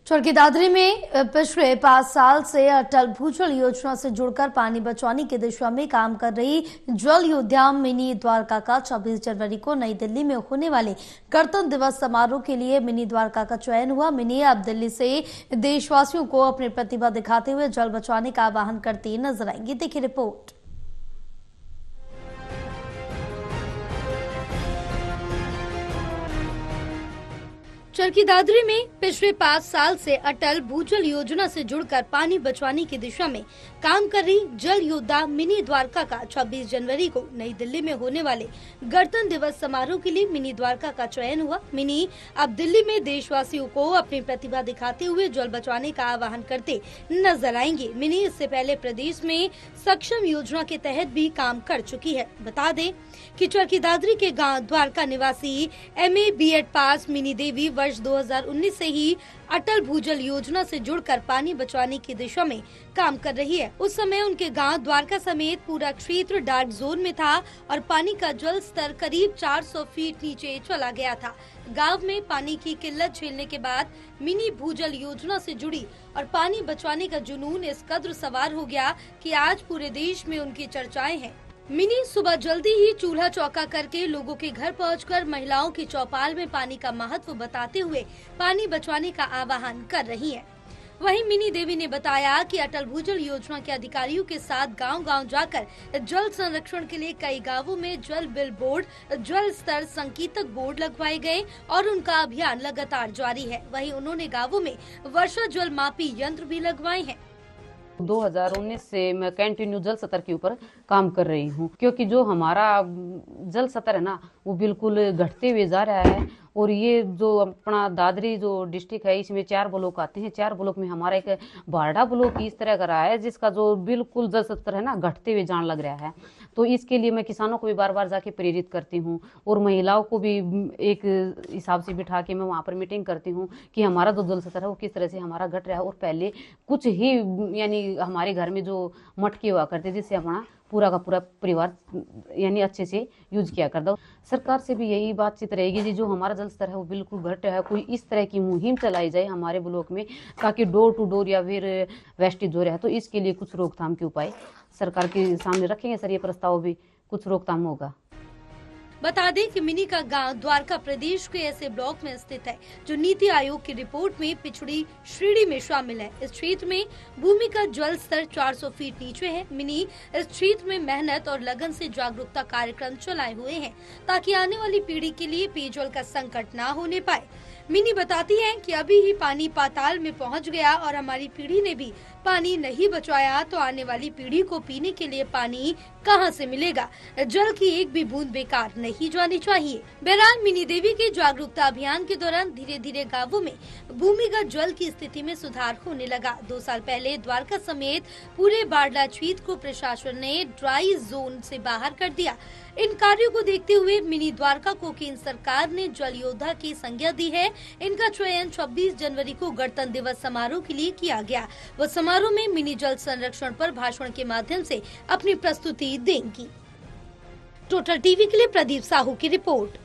चरखी दादरी में पिछले 5 साल से अटल भूजल योजना से जुड़कर पानी बचाने की दिशा में काम कर रही जल योद्धा मिनी द्वारका का 26 जनवरी को नई दिल्ली में होने वाले गणतंत्र दिवस समारोह के लिए मिनी द्वारका का चयन हुआ। मिनी अब दिल्ली से देशवासियों को अपनी प्रतिभा दिखाते हुए जल बचाने का आह्वान करती नजर आएंगी। देखिए रिपोर्ट। चरखी दादरी में पिछले 5 साल से अटल भूजल योजना से जुड़कर पानी बचाने की दिशा में काम कर रही जल योद्धा मिनी द्वारका का 26 जनवरी को नई दिल्ली में होने वाले गणतंत्र दिवस समारोह के लिए मिनी द्वारका का चयन हुआ। मिनी अब दिल्ली में देशवासियों को अपनी प्रतिभा दिखाते हुए जल बचाने का आह्वान करते नजर आएंगे। मिनी इससे पहले प्रदेश में सक्षम योजना के तहत भी काम कर चुकी है। बता दें कि चरखी दादरी के गांव द्वारका निवासी MA B.Ed पास मिनी देवी वर्ष 2019 से ही अटल भूजल योजना से जुड़कर पानी बचाने की दिशा में काम कर रही है। उस समय उनके गांव द्वारका समेत पूरा क्षेत्र डार्क जोन में था और पानी का जल स्तर करीब 400 फीट नीचे चला गया था। गांव में पानी की किल्लत झेलने के बाद मिनी भूजल योजना से जुड़ी और पानी बचाने का जुनून इस कद्र सवार हो गया कि आज पूरे देश में उनकी चर्चाएं हैं। मिनी सुबह जल्दी ही चूल्हा चौका करके लोगों के घर पहुंचकर महिलाओं की चौपाल में पानी का महत्व बताते हुए पानी बचाने का आह्वान कर रही हैं। वहीं मिनी देवी ने बताया कि अटल भूजल योजना के अधिकारियों के साथ गांव-गांव जाकर जल संरक्षण के लिए कई गांवों में जल बिल बोर्ड, जल स्तर संकेतक बोर्ड लगवाए गए और उनका अभियान लगातार जारी है। वहीं उन्होंने गांवों में वर्षा जल मापी यंत्र भी लगवाए हैं। 2019 से मैं कंटिन्यू जल स्तर के ऊपर काम कर रही हूँ, क्योंकि जो हमारा जल स्तर है ना वो बिल्कुल घटते हुए जा रहा है। और ये जो अपना दादरी जो डिस्ट्रिक्ट है इसमें 4 ब्लॉक आते हैं। 4 ब्लॉक में हमारा एक बारडा ब्लॉक इस तरह का रहा है जिसका जो बिल्कुल जल स्तर है ना घटते हुए जान लग रहा है। तो इसके लिए मैं किसानों को भी बार बार जाके प्रेरित करती हूँ और महिलाओं को भी एक हिसाब से बिठा के मैं वहाँ पर मीटिंग करती हूँ कि हमारा जो जल स्तर है वो किस तरह से हमारा घट रहा है। और पहले कुछ ही यानी हमारे घर में जो मटके हुआ करते जिससे अपना पूरा का पूरा परिवार यानी अच्छे से यूज किया करता। सरकार से भी यही बातचीत रहेगी जी जो हमारा जल स्तर है वो बिल्कुल घट रहा है, कोई इस तरह की मुहिम चलाई जाए हमारे ब्लॉक में ताकि डोर टू डोर या फिर वेस्टेज हो रहा है तो इसके लिए कुछ रोकथाम के उपाय सरकार के सामने रखेंगे। सर ये प्रस्ताव भी कुछ रोकथाम होगा। बता दें कि मिनी का गांव द्वारका प्रदेश के ऐसे ब्लॉक में स्थित है जो नीति आयोग की रिपोर्ट में पिछड़ी श्रेणी में शामिल है। इस क्षेत्र में भूमि का जल स्तर 400 फीट नीचे है। मिनी इस क्षेत्र में मेहनत और लगन से जागरूकता कार्यक्रम चलाए हुए हैं ताकि आने वाली पीढ़ी के लिए पेयजल का संकट न होने पाए। मिनी बताती है कि अभी ही पानी पाताल में पहुंच गया और हमारी पीढ़ी ने भी पानी नहीं बचाया तो आने वाली पीढ़ी को पीने के लिए पानी कहां से मिलेगा। जल की एक भी बूंद बेकार नहीं जानी चाहिए। बहरहाल मिनी देवी के जागरूकता अभियान के दौरान धीरे धीरे गांवों में भूमिगत जल की स्थिति में सुधार होने लगा। 2 साल पहले द्वारका समेत पूरे बारडा क्षेत्र को प्रशासन ने ड्राई जोन से बाहर कर दिया। इन कार्यों को देखते हुए मिनी द्वारका को केंद्र सरकार ने जल योद्धा की संज्ञा दी है। इनका चयन 26 जनवरी को गणतंत्र दिवस समारोह के लिए किया गया। वो समारोह में मिनी जल संरक्षण पर भाषण के माध्यम से अपनी प्रस्तुति देंगी। टोटल टीवी के लिए प्रदीप साहू की रिपोर्ट।